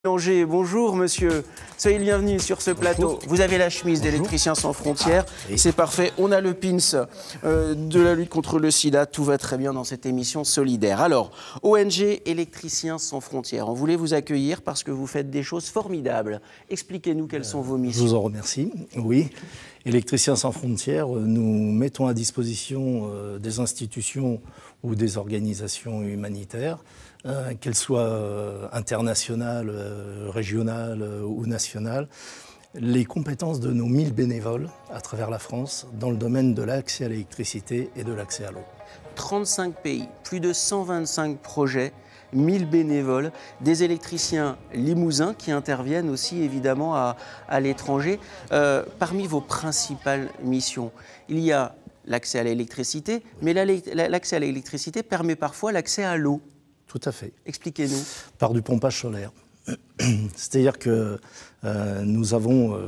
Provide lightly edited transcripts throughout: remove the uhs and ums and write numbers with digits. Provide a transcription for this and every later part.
Angers, bonjour monsieur, soyez le bienvenu sur ce plateau. Bonjour. Vous avez la chemise d'Électriciens sans frontières, c'est parfait. On a le pins de la lutte contre le sida, tout va très bien dans cette émission solidaire. Alors, ONG Électriciens sans frontières, on voulait vous accueillir parce que vous faites des choses formidables. Expliquez-nous quelles sont vos missions. Je vous en remercie. Oui, Électriciens sans frontières, nous mettons à disposition des institutions ou des organisations humanitaires, qu'elles soient internationales, régionales ou nationales, les compétences de nos 1000 bénévoles à travers la France dans le domaine de l'accès à l'électricité et de l'accès à l'eau. 35 pays, plus de 125 projets, 1000 bénévoles, des électriciens limousins qui interviennent aussi évidemment à l'étranger. Parmi vos principales missions, il y a l'accès à l'électricité, mais l'accès à l'électricité permet parfois l'accès à l'eau. Tout à fait. Expliquez-nous. Par du pompage solaire. C'est-à-dire que nous avons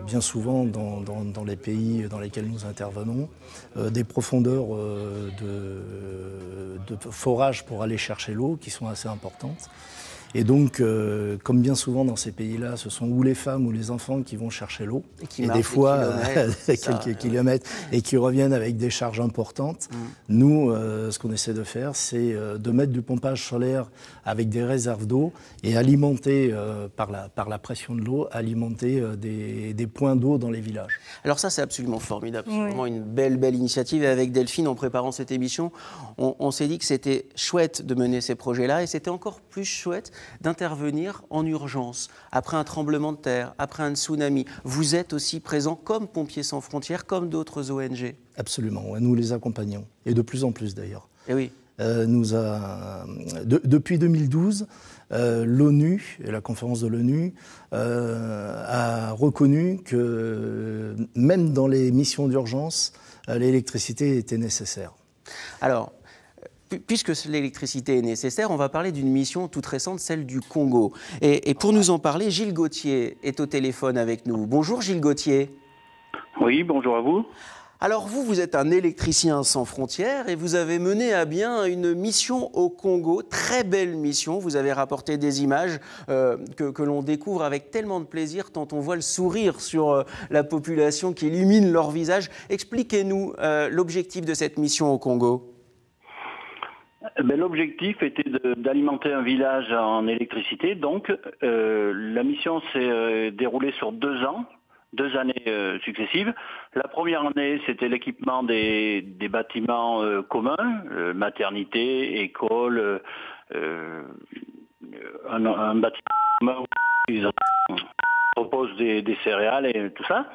bien souvent dans les pays dans lesquels nous intervenons des profondeurs de forage pour aller chercher l'eau qui sont assez importantes. Et donc, comme bien souvent dans ces pays-là, ce sont ou les femmes ou les enfants qui vont chercher l'eau, et des fois quelques kilomètres, et qui reviennent avec des charges importantes. Nous, ce qu'on essaie de faire, c'est de mettre du pompage solaire avec des réserves d'eau et alimenter, par la pression de l'eau, alimenter des points d'eau dans les villages. Alors ça, c'est absolument formidable. C'est vraiment une belle initiative. Et avec Delphine, en préparant cette émission, on s'est dit que c'était chouette de mener ces projets-là, et c'était encore plus chouette d'intervenir en urgence, après un tremblement de terre, après un tsunami. Vous êtes aussi présent comme Pompiers sans frontières, comme d'autres ONG. Absolument, ouais, nous les accompagnons, et de plus en plus d'ailleurs. Et oui. Depuis 2012, l'ONU, et la conférence de l'ONU, a reconnu que même dans les missions d'urgence, l'électricité était nécessaire. Alors, puisque l'électricité est nécessaire, on va parler d'une mission toute récente, celle du Congo. Et pour nous en parler, Gilles Gauthier est au téléphone avec nous. Bonjour Gilles Gauthier. Oui, bonjour à vous. Alors vous êtes un électricien sans frontières et vous avez mené à bien une mission au Congo, très belle mission. Vous avez rapporté des images que l'on découvre avec tellement de plaisir tant on voit le sourire sur la population qui illumine leur visage. Expliquez-nous l'objectif de cette mission au Congo. L'objectif était d'alimenter un village en électricité. Donc la mission s'est déroulée sur 2 ans. 2 années successives. La première année, c'était l'équipement des bâtiments communs, maternité, école, un bâtiment commun où ils proposent des céréales et tout ça.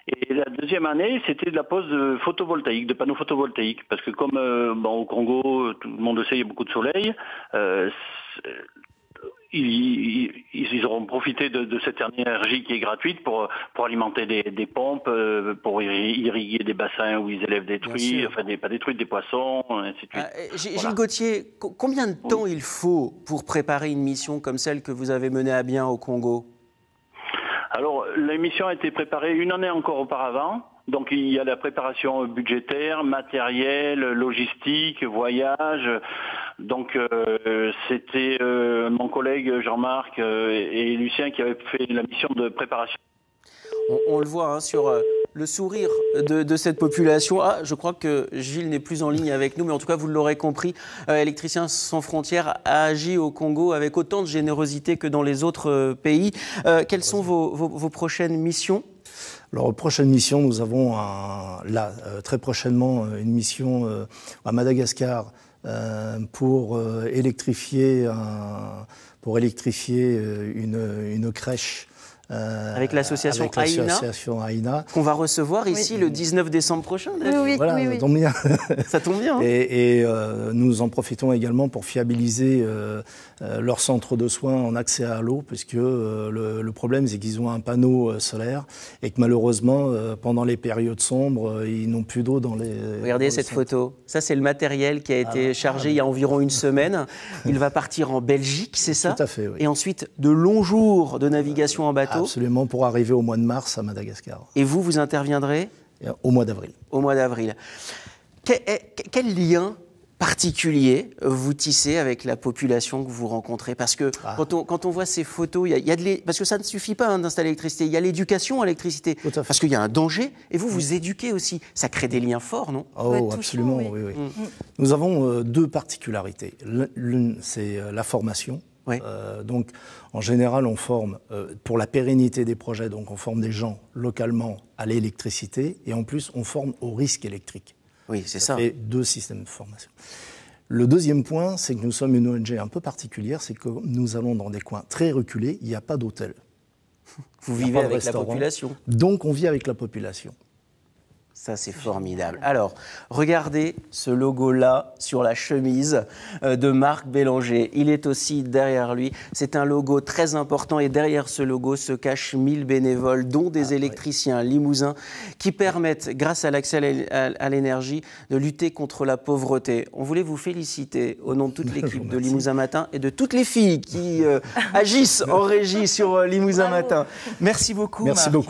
Et la deuxième année, c'était de la pose de photovoltaïque, de panneaux photovoltaïques. Parce que comme au Congo, tout le monde le sait, il y a beaucoup de soleil, ils auront profité de cette énergie qui est gratuite pour alimenter des pompes, pour irriguer des bassins où ils élèvent des truies, enfin pas des truies, des poissons, ainsi de suite. Gilles Gauthier, combien de temps il faut pour préparer une mission comme celle que vous avez menée à bien au Congo ? Alors, la mission a été préparée 1 année encore auparavant. Donc, il y a la préparation budgétaire, matérielle, logistique, voyage. Donc, c'était mon collègue Jean-Marc et Lucien qui avaient fait la mission de préparation. On le voit hein, sur le sourire de cette population. Ah, je crois que Gilles n'est plus en ligne avec nous, mais en tout cas, vous l'aurez compris, Électriciens sans frontières a agi au Congo avec autant de générosité que dans les autres pays. Quelles sont vos prochaines missions ? Alors, prochaine mission, nous avons très prochainement une mission à Madagascar pour électrifier une crèche. Avec l'association AINA, qu'on va recevoir ici le 19 décembre prochain. Voilà, ça tombe bien. Ça tombe bien. Hein. Et nous en profitons également pour fiabiliser leur centre de soins en accès à l'eau, puisque le problème, c'est qu'ils ont un panneau solaire et que malheureusement, pendant les périodes sombres, ils n'ont plus d'eau dans les... Regardez cette photo. Ça, c'est le matériel qui a été chargé il y a environ 1 semaine. Il va partir en Belgique, c'est ça ? Tout à fait, oui. Et ensuite, de longs jours de navigation en bateau. Absolument, pour arriver au mois de mars à Madagascar. Et vous interviendrez ? Au mois d'avril. Au mois d'avril. Quel lien particulier vous tissez avec la population que vous rencontrez? Parce que quand on voit ces photos, parce que ça ne suffit pas d'installer l'électricité, il y a l'éducation à l'électricité. Parce qu'il y a un danger, et vous éduquez aussi. Ça crée des liens forts, non? Oh, absolument, oui. Nous avons deux particularités. L'une, c'est la formation. Donc, en général, on forme, pour la pérennité des projets, donc on forme des gens localement à l'électricité, et en plus, on forme au risque électrique. Oui, c'est ça. Et deux systèmes de formation. Le deuxième point, c'est que nous sommes une ONG un peu particulière, c'est que nous allons dans des coins très reculés, il n'y a pas d'hôtel. Vous vivez avec la population. Donc on vit avec la population. Ça, c'est formidable. Alors, regardez ce logo-là sur la chemise de Marc Bélanger. Il est aussi derrière lui. C'est un logo très important et derrière ce logo se cachent 1000 bénévoles, dont des électriciens limousins qui permettent, grâce à l'accès à l'énergie, de lutter contre la pauvreté. On voulait vous féliciter au nom de toute l'équipe de Limousin Matin et de toutes les filles qui agissent en régie sur Limousin Matin. Merci beaucoup, Marc. Merci beaucoup.